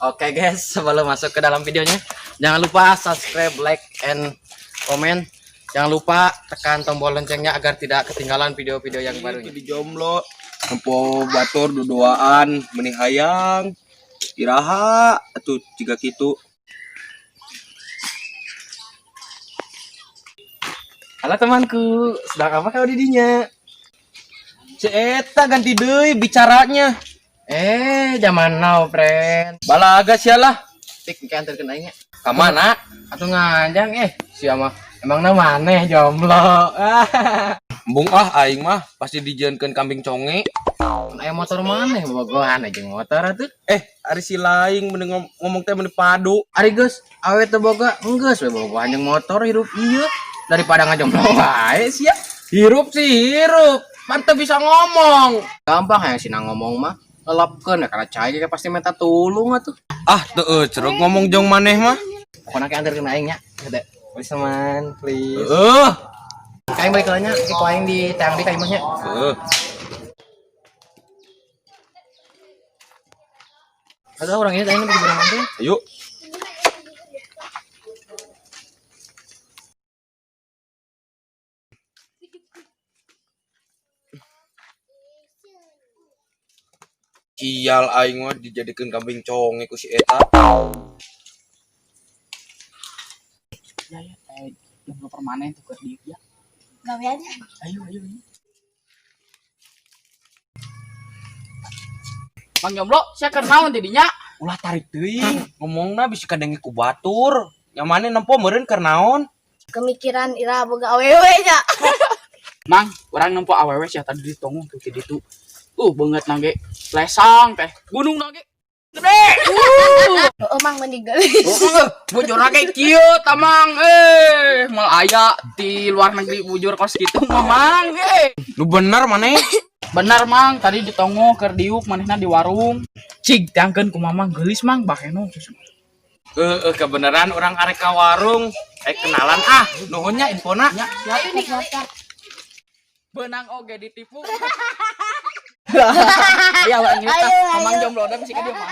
Oke guys, sebelum masuk ke dalam videonya, jangan lupa subscribe, like, and comment. Jangan lupa tekan tombol loncengnya agar tidak ketinggalan video-video yang barunya. Di jomblo, tempo batur duduaan, meni hayang, iraha, atuh jika gitu. Halo temanku, sedang apa kau didinya? Ceeta ganti deui bicaranya. Zaman now, friend. Balaga sialah. Tik kantor kenanya. Ka mana? Atau nganjang siapa? Emang namanya jomblo. Embung aing mah pasti dijieunkeun kambing conge. Aya motor mana bogohan aja motor atuh. Ari si laing mending ngomong teh mending padu. Ari geus awe teu boga enggeus we bogohan jeung motor hirup ieu daripada ngajomblo wae sia. Hirup sih hirup, pan teu bisa ngomong. Gampang ya sina ngomong mah. Lelapkeun ya karena cai ge pasti minta tulung atuh. Teu ceruk ngomong jong maneh mah. Pokona ke antarkeun aing nya. Hede. Please teman, please. Kain balik lanya, ki aing di tayang di ka imahnya. Ada orang ini tayang di barang teh. Ayo. Kial aing mah dijadikeun kambing conge ku si eta. Ya, jomblo permanen tuh ke dia. Gawe aja. Ayo. Bang jomblo, saya kenaon tidinya. Ulah tarik teuing, ngomongna bisi kadenge ku batur. Yang mana nempo meureun keur naon? Kemikiran ira boga awewe nya. Mang, orang nempo awewe sia tadi ditongong tuh ke ditu. Beungeut nage lesang teh. Gunung nage gede. Mang mandi gelis. Bujur nage kieu tamang mal aya di luar negeri bujur kos kitu mamang Lu bener maneh? Benar mang, tadi ditongo keur diuk manehna di warung. Cig tangkeun ku mamang geulis mang bakeno. Kebeneran orang arek ka warung. Kenalan nuhunnya infona. Nya, siap. Benang oge ditipu. Ya orang ini mamang jomblo da bisi ka dieu mah.